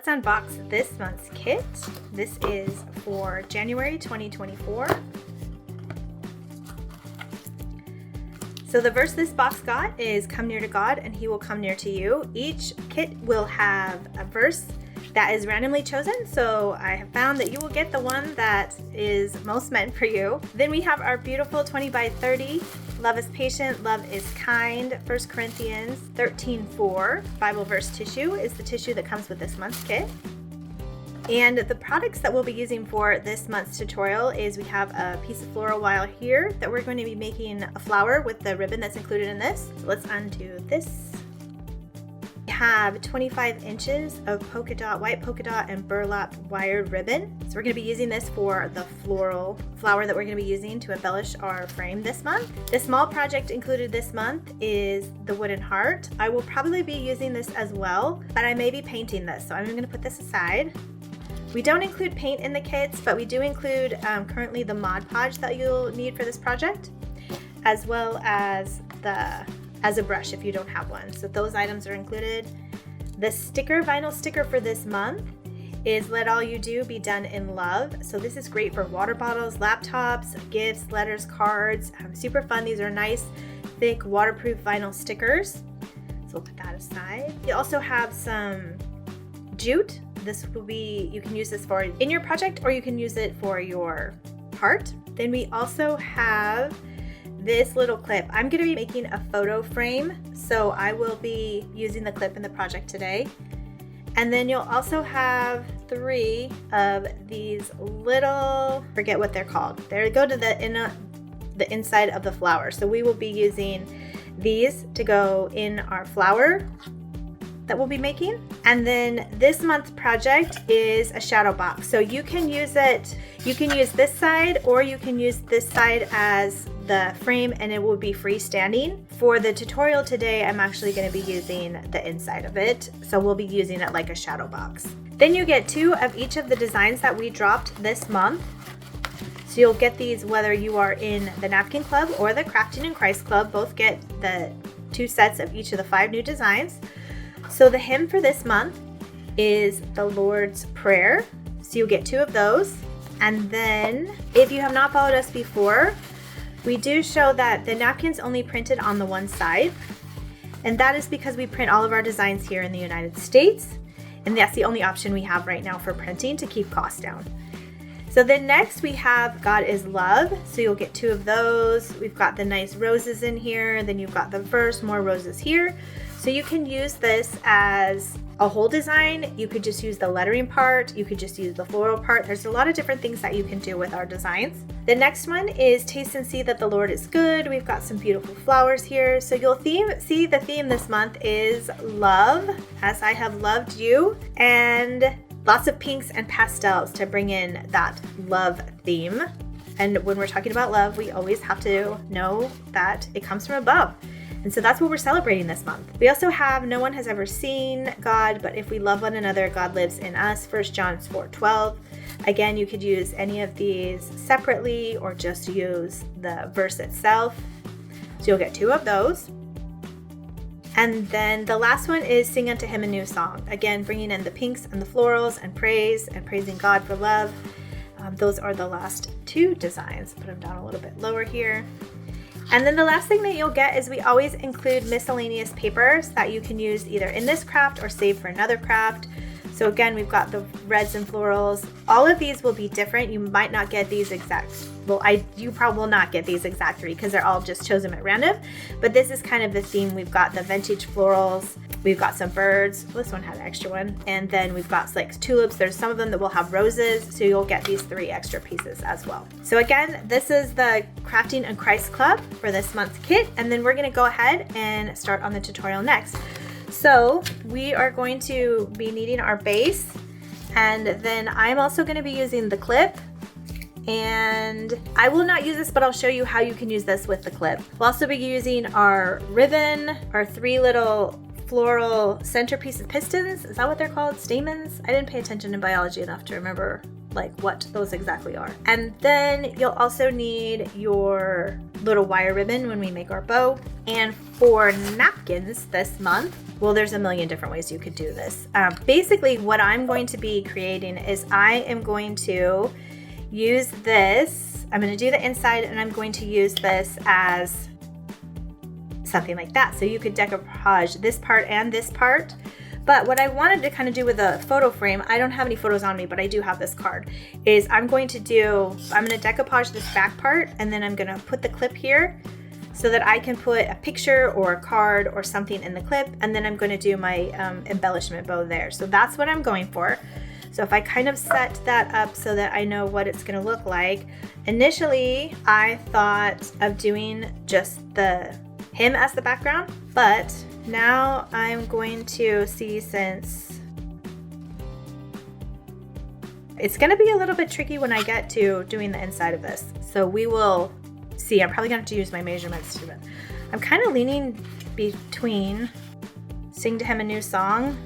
let's unbox this month's kit. This is for January 2024. So the verse this box got is "Come near to God and he will come near to you." Each kit will have a verse that is randomly chosen, so I have found that you will get the one that is most meant for you. Then we have our beautiful 20 by 30 Love is Patient, Love is Kind, 1 Corinthians 13:4 Bible verse tissue is the tissue that comes with this month's kit. And the products that we'll be using for this month's tutorial is we have a piece of floral wire here that we're going to be making a flower with the ribbon that's included in this. So let's undo this. We have 25 inches of polka dot, white polka dot and burlap wired ribbon. So we're going to be using this for the floral flower that we're going to be using to embellish our frame this month. The small project included this month is the wooden heart. I will probably be using this as well, but I may be painting this, so I'm going to put this aside. We don't include paint in the kits, but we do include currently the Mod Podge that you'll need for this project, as well as a brush if you don't have one. So those items are included. The vinyl sticker for this month is "Let All You Do Be Done in Love." So this is great for water bottles, laptops, gifts, letters, cards. Super fun. These are nice, thick, waterproof vinyl stickers. So we'll put that aside. You also have some jute. This will be, you can use this for in your project or you can use it for your heart. Then we also have this little clip. I'm going to be making a photo frame, so I will be using the clip in the project today. And then you'll also have 3 of these little, forget what they're called. They go to the inside of the flower. So we will be using these to go in our flower that we'll be making. And then this month's project is a shadow box. So you can use this side or you can use this side as the frame and it will be freestanding. For the tutorial today, I'm actually going to be using the inside of it. So we'll be using it like a shadow box. Then you get 2 of each of the designs that we dropped this month. So you'll get these whether you are in the Napkin Club or the Crafting and Christ Club. Both get the 2 sets of each of the 5 new designs. So the hymn for this month is the Lord's Prayer. So you'll get 2 of those. And then if you have not followed us before, we do show that the napkins only printed on the one side. And that is because we print all of our designs here in the United States. And that's the only option we have right now for printing to keep costs down. So then next we have God is Love. So you'll get 2 of those. We've got the nice roses in here. Then you've got the verse, more roses here. So you can use this as a whole design. You could just use the lettering part. You could just use the floral part. There's a lot of different things that you can do with our designs. The next one is Taste and See That the Lord is Good. We've got some beautiful flowers here. So you'll see the theme this month is love, as I have loved you, and lots of pinks and pastels to bring in that love theme. And when we're talking about love, we always have to know that it comes from above. And so that's what we're celebrating this month. We also have No One Has Ever Seen God, But If We Love One Another, God Lives in Us, 1 John 4:12. Again, you could use any of these separately or just use the verse itself. So you'll get 2 of those. And then the last one is Sing Unto Him a New Song. Again, bringing in the pinks and the florals and praise and praising God for love. Those are the last 2 designs. Put them down a little bit lower here. And then the last thing that you'll get is we always include miscellaneous papers that you can use either in this craft or save for another craft. So again, we've got the reds and florals. All of these will be different. You might not get these exact, you probably will not get these exact 3 because they're all just chosen at random. But this is kind of the theme. We've got the vintage florals. We've got some birds. This one had an extra one. And then we've got like tulips. There's some of them that will have roses. So you'll get these 3 extra pieces as well. So again, this is the Crafting and Christ Club for this month's kit. And then we're going to go ahead and start on the tutorial next. So we are going to be needing our base, and then I'm also going to be using the clip, and I will not use this, but I'll show you how you can use this with the clip. We'll also be using our ribbon, our 3 little floral centerpiece pistons. Is that what they're called? Stamens? I didn't pay attention in biology enough to remember like what those exactly are. And then you'll also need your little wire ribbon when we make our bow. And for napkins this month, well, there's a million different ways you could do this. Basically, what I'm going to be creating is I am going to use this. I'm going to do the inside, and I'm going to use this as something like that. So you could decoupage this part and this part. But what I wanted to kind of do with a photo frame, I don't have any photos on me, but I do have this card, is I'm going to decoupage this back part, and then I'm going to put the clip here so that I can put a picture or a card or something in the clip, and then I'm going to do my embellishment bow there. So that's what I'm going for. So if I kind of set that up so that I know what it's going to look like, initially I thought of doing just him as the background, but now I'm going to see, since it's going to be a little bit tricky when I get to doing the inside of this. So we will see. I'm probably going to have to use my measurements too, but I'm kind of leaning between Sing to Him a New Song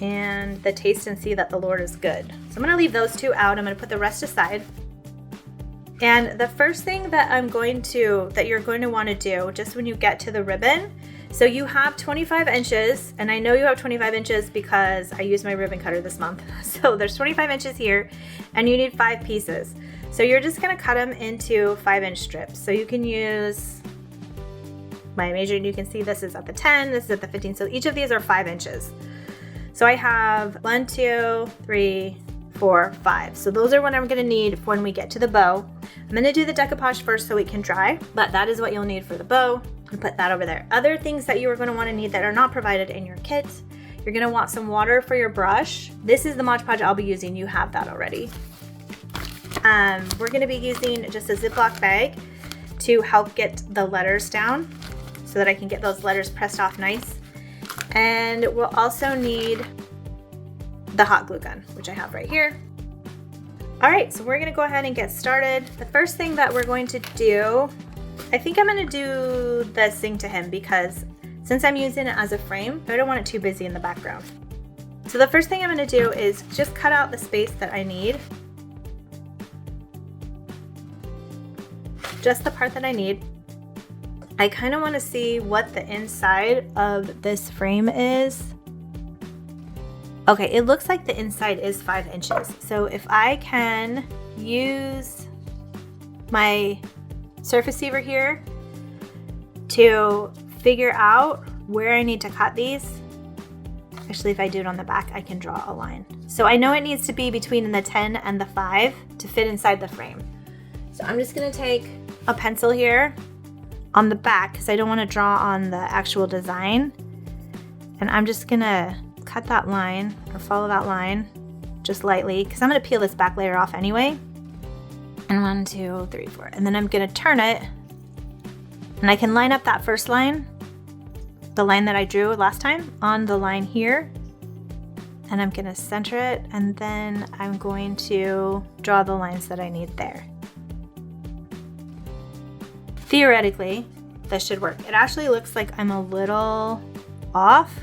and the Taste and See that the Lord is Good. So I'm going to leave those two out. I'm going to put the rest aside. And the first thing that you're going to want to do just when you get to the ribbon, so you have 25 inches, and I know you have 25 inches because I used my ribbon cutter this month. So there's 25 inches here, and you need 5 pieces. So you're just going to cut them into 5-inch strips. So you can use my measure, and you can see this is at the 10, this is at the 15. So each of these are 5 inches. So I have 1, 2, 3, 4, 5. So those are what I'm going to need when we get to the bow. I'm going to do the decoupage first so it can dry, but that is what you'll need for the bow. And put that over there. Other things that you are going to want to need that are not provided in your kit, you're going to want some water for your brush. This is the Mod Podge I'll be using. You have that already. We're going to be using just a Ziploc bag to help get the letters down so that I can get those letters pressed off nice. And we'll also need the hot glue gun, which I have right here. All right, so we're going to go ahead and get started. The first thing that we're going to do, I think I'm going to do the Sing to Him because since I'm using it as a frame, I don't want it too busy in the background. So the first thing I'm going to do is just cut out the space that I need. Just the part that I need. I kind of want to see what the inside of this frame is. Okay, it looks like the inside is 5 inches. So if I can use my surface receiver here to figure out where I need to cut these. Actually, if I do it on the back, I can draw a line. So I know it needs to be between the 10 and the 5 to fit inside the frame. So I'm just gonna take a pencil here on the back because I don't want to draw on the actual design. And I'm just gonna cut that line or follow that line just lightly because I'm gonna peel this back layer off anyway. And 1, 2, 3, 4. And then I'm gonna turn it and I can line up that first line, the line that I drew last time, on the line here. And I'm gonna center it, and then I'm going to draw the lines that I need there. Theoretically, this should work. It actually looks like I'm a little off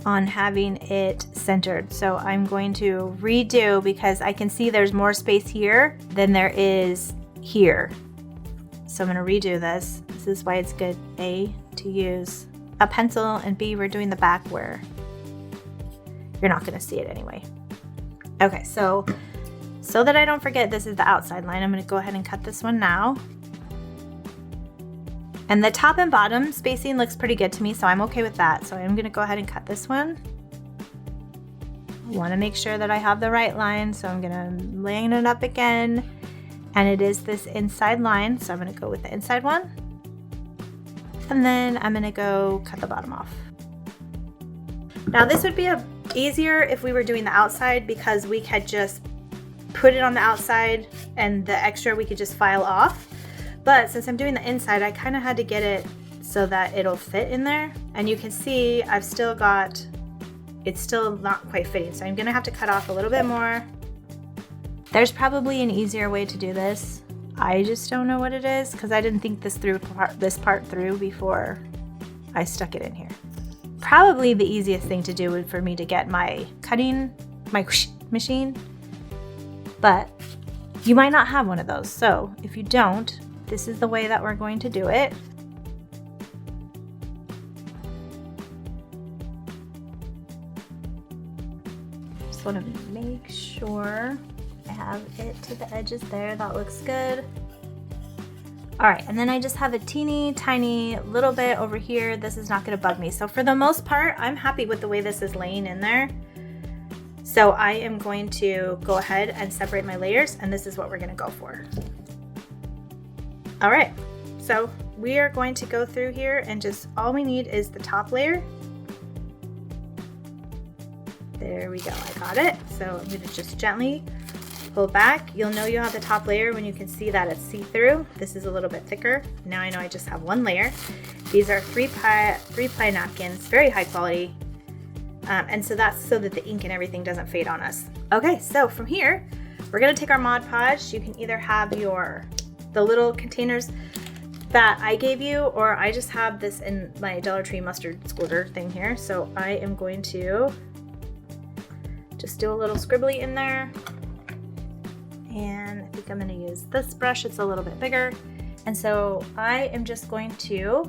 on having it centered. So I'm going to redo because I can see there's more space here than there is here. So I'm gonna redo this. This is why it's good, A, to use a pencil, and B, we're doing the back where you're not gonna see it anyway. Okay, so that I don't forget, this is the outside line. I'm gonna go ahead and cut this one now. And the top and bottom spacing looks pretty good to me, so I'm okay with that. So I'm gonna go ahead and cut this one. I wanna make sure that I have the right line, so I'm gonna line it up again. And it is this inside line, so I'm gonna go with the inside one. And then I'm gonna go cut the bottom off. Now this would be easier if we were doing the outside because we could just put it on the outside and the extra we could just file off. But since I'm doing the inside, I kind of had to get it so that it'll fit in there. And you can see it's still not quite fitting. So I'm gonna have to cut off a little bit more. There's probably an easier way to do this. I just don't know what it is because I didn't think this part through before I stuck it in here. Probably the easiest thing to do would for me to get my cutting machine but you might not have one of those. So if you don't, this is the way that we're going to do it. Just want to make sure I have it to the edges there. That looks good. All right, and then I just have a teeny tiny little bit over here. This is not gonna bug me. So for the most part, I'm happy with the way this is laying in there. So I am going to go ahead and separate my layers, and this is what we're gonna go for. All right, so we are going to go through here and just, all we need is the top layer. There we go, I got it. So I'm gonna just gently pull back. You'll know you have the top layer when you can see that it's see-through. This is a little bit thicker. Now I know I just have one layer. These are three ply napkins, very high quality. And so that's so that the ink and everything doesn't fade on us. Okay, so from here, we're gonna take our Mod Podge. You can either have the little containers that I gave you, or I just have this in my Dollar Tree mustard squirter thing here. So I am going to just do a little scribbly in there. And I think I'm gonna use this brush, it's a little bit bigger. And so I am just going to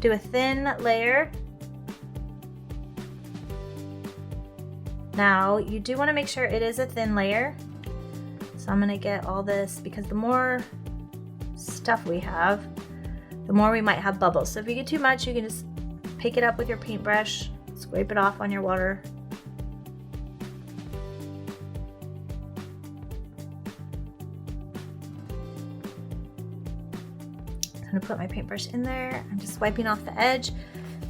do a thin layer. Now, you do want to make sure it is a thin layer. So I'm going to get all this, because the more stuff we have, the more we might have bubbles. So if you get too much, you can just pick it up with your paintbrush, scrape it off on your water. I'm going to put my paintbrush in there. I'm just wiping off the edge.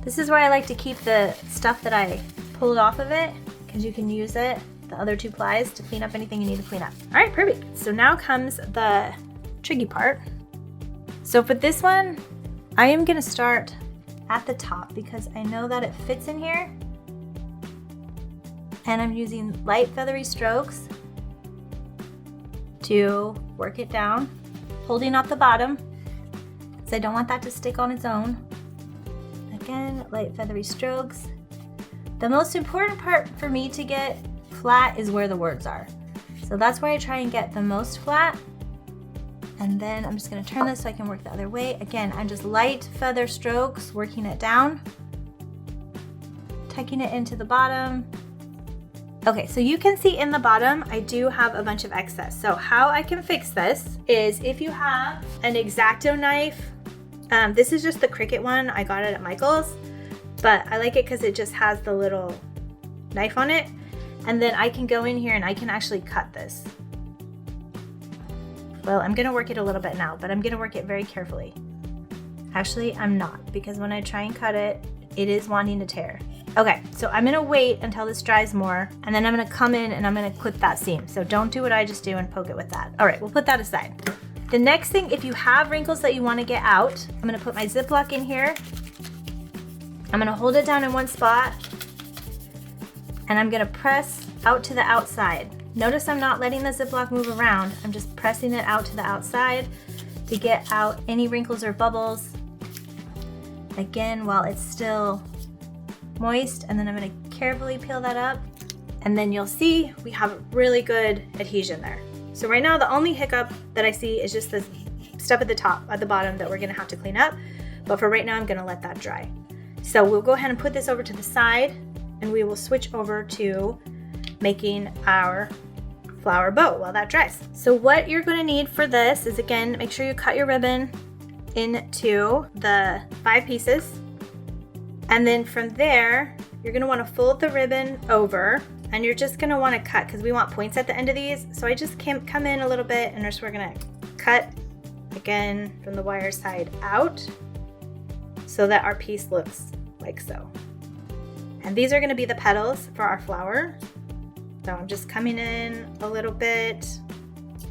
This is where I like to keep the stuff that I pulled off of it, because you can use it, the other two plies, to clean up anything you need to clean up. All right, perfect. So now comes the tricky part. So for this one, I am gonna start at the top because I know that it fits in here. And I'm using light feathery strokes to work it down, holding up the bottom, because I don't want that to stick on its own. Again, light feathery strokes. The most important part for me to get flat is where the words are. So that's where I try and get the most flat. And then I'm just gonna turn this so I can work the other way. Again, I'm just light feather strokes, working it down, tucking it into the bottom. Okay, so you can see in the bottom, I do have a bunch of excess. So how I can fix this is if you have an X-Acto knife, this is just the Cricut one, I got it at Michael's. But I like it because it just has the little knife on it. And then I can go in here and I can actually cut this. Well, I'm gonna work it a little bit now, but I'm gonna work it very carefully. Actually, I'm not, because when I try and cut it, it is wanting to tear. Okay, so I'm gonna wait until this dries more, and then I'm gonna come in and I'm gonna clip that seam. So don't do what I just do and poke it with that. All right, we'll put that aside. The next thing, if you have wrinkles that you wanna get out, I'm gonna put my Ziploc in here. I'm gonna hold it down in one spot, and I'm gonna press out to the outside. Notice I'm not letting the Ziploc move around. I'm just pressing it out to the outside to get out any wrinkles or bubbles. Again, while it's still moist, and then I'm gonna carefully peel that up, and then you'll see we have really good adhesion there. So right now, the only hiccup that I see is just this stuff at the top, at the bottom, that we're gonna have to clean up. But for right now, I'm gonna let that dry. So we'll go ahead and put this over to the side, and we will switch over to making our flower bow while that dries. So what you're going to need for this is, again, make sure you cut your ribbon into the 5 pieces. And then from there, you're going to want to fold the ribbon over, and you're just going to want to cut, because we want points at the end of these. So I just come in a little bit, and we're going to cut again from the wire side out so that our piece looks like so. And these are going to be the petals for our flower. So I'm just coming in a little bit,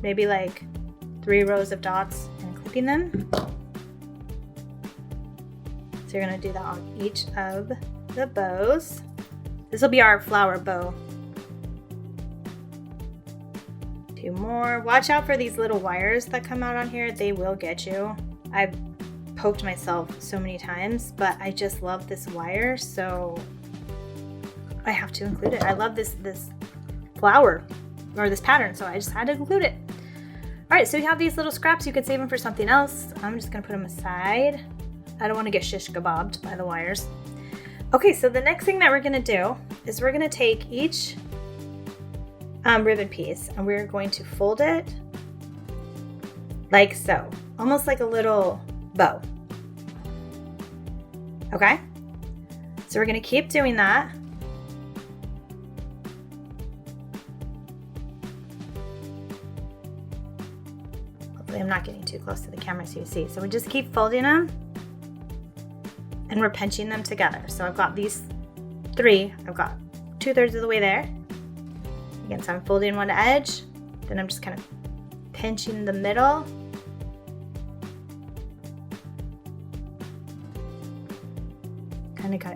maybe like 3 rows of dots, and clipping them. So you're going to do that on each of the bows. This will be our flower bow. 2 more. Watch out for these little wires that come out on here. They will get you. I've poked myself so many times, but I just love this wire, so I have to include it. I love this flower or this pattern, so I just had to include it. All right, so you have these little scraps. You could save them for something else. I'm just gonna put them aside. I don't wanna get shish kebabbed by the wires. Okay, so the next thing that we're gonna do is we're gonna take each ribbon piece and we're going to fold it like so, almost like a little bow. Okay, so we're gonna keep doing that. Hopefully I'm not getting too close to the camera so you see. So we just keep folding them and we're pinching them together. So I've got these 3, I've got 2/3 of the way there. Again, so I'm folding one edge, then I'm just kind of pinching the middle.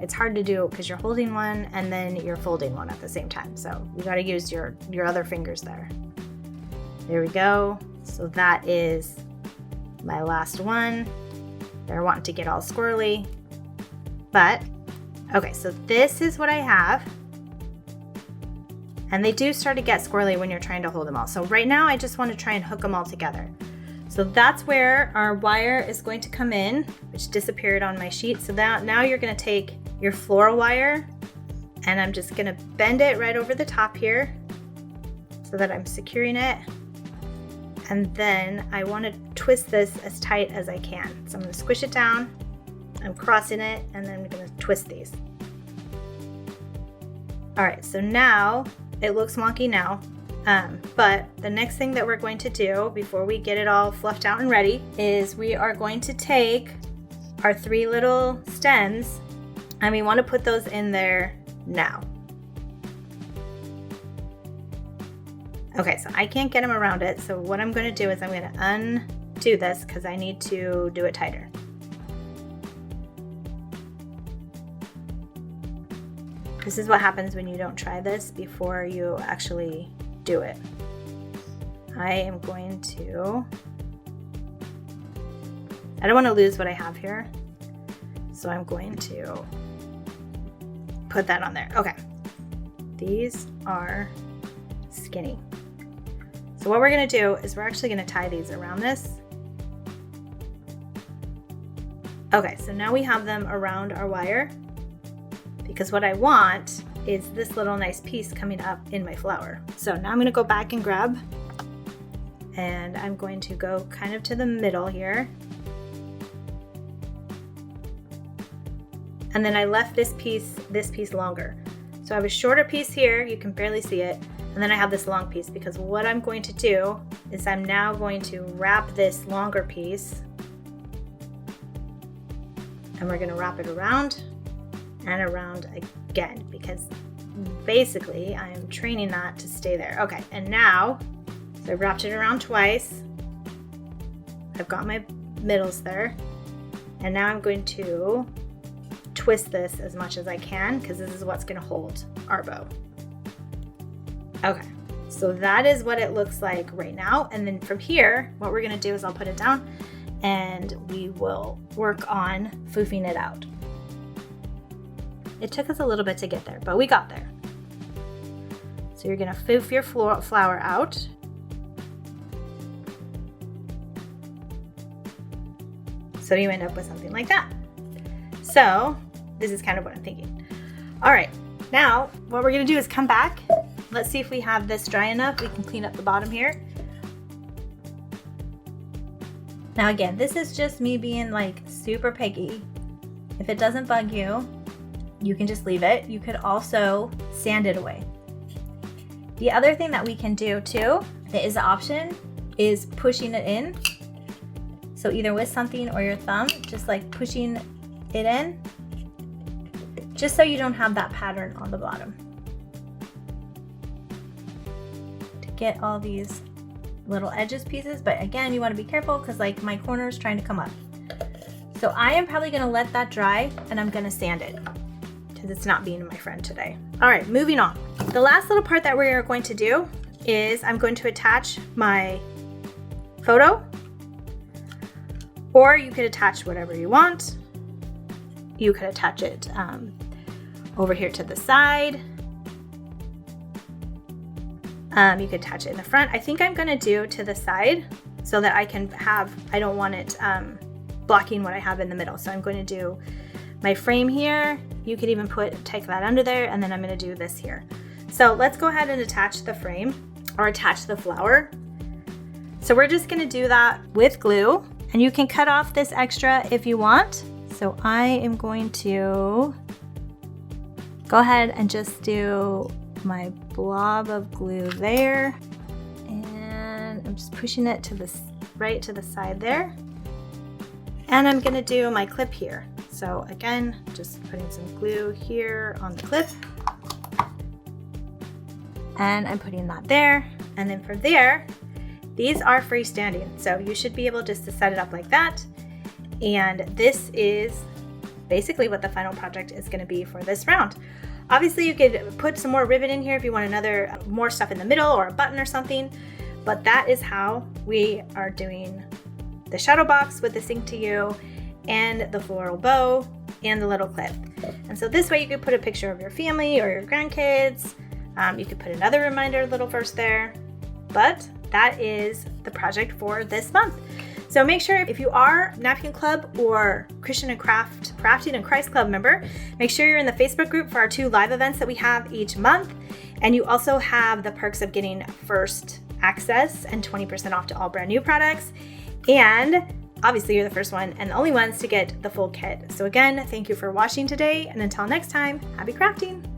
It's hard to do because you're holding one and then you're folding one at the same time. So you got to use your other fingers there. There we go. So that is my last one. They're wanting to get all squirrely, but okay, so this is what I have. And they do start to get squirrely when you're trying to hold them all. So right now I just want to try and hook them all together. So that's where our wire is going to come in, which disappeared on my sheet. So now you're going to take your floral wire and I'm just going to bend it right over the top here so that I'm securing it. And then I want to twist this as tight as I can. So I'm going to squish it down, I'm crossing it, and then I'm going to twist these. All right, so now it looks wonky now, but the next thing that we're going to do before we get it all fluffed out and ready is we are going to take our 3 little stems and we want to put those in there now. Okay, so I can't get them around it, so what I'm going to do is I'm going to undo this because I need to do it tighter. This is what happens when you don't try this before you actually do it. I am going to, I don't want to lose what I have here, so I'm going to put that on there. Okay, these are skinny. So what we're going to do is we're actually going to tie these around this. Okay, so now we have them around our wire because what I want is this little nice piece coming up in my flower. So now I'm going to go back and grab, and I'm going to go kind of to the middle here. And then I left this piece longer. So I have a shorter piece here, you can barely see it, and then I have this long piece because what I'm going to do is I'm now going to wrap this longer piece and we're going to wrap it around and around again because basically I am training that to stay there. Okay, and now, so I wrapped it around twice. I've got my middles there, and now I'm going to twist this as much as I can because this is what's going to hold our bow. Okay, so that is what it looks like right now, and then from here what we're going to do is I'll put it down and we will work on foofing it out. It took us a little bit to get there, but we got there. So you're gonna foof your flower out. So you end up with something like that. So this is kind of what I'm thinking. All right, now what we're gonna do is come back. Let's see if we have this dry enough. We can clean up the bottom here. Now again, this is just me being like super picky. If it doesn't bug you, you can just leave it. You could also sand it away. The other thing that we can do too, that is an option, is pushing it in. So either with something or your thumb, just like pushing it in, just so you don't have that pattern on the bottom. To get all these little edges pieces, but again, you want to be careful because like my corner is trying to come up. So I am probably going to let that dry and I'm going to sand it because it's not being my friend today. All right, moving on. The last little part that we're going to do is I'm going to attach my photo, or you could attach whatever you want. You could attach it over here to the side. You could attach it in the front. I think I'm gonna do to the side so that I can have, I don't want it blocking what I have in the middle. So I'm going to do my frame here. You could even take that under there, and then I'm gonna do this here. So let's go ahead and attach the frame, or attach the flower. So we're just gonna do that with glue, and you can cut off this extra if you want. So I am going to go ahead and just do my blob of glue there, and I'm just pushing it to the right to the side there. And I'm gonna do my clip here. So again, just putting some glue here on the clip, and I'm putting that there. And then from there, these are freestanding, so you should be able just to set it up like that. And this is basically what the final project is gonna be for this round. Obviously you could put some more ribbon in here if you want more stuff in the middle or a button or something, but that is how we are doing the shadow box with the Sing to You and the floral bow and the little clip. And so this way you could put a picture of your family or your grandkids. You could put another reminder little verse there, but that is the project for this month. So make sure, if you are Napkin Club or Christian and Crafting and Christ Club member, make sure you're in the Facebook group for our 2 live events that we have each month. And you also have the perks of getting first access and 20% off to all brand new products. And obviously you're the first one and the only ones to get the full kit. So again, thank you for watching today, and until next time, happy crafting.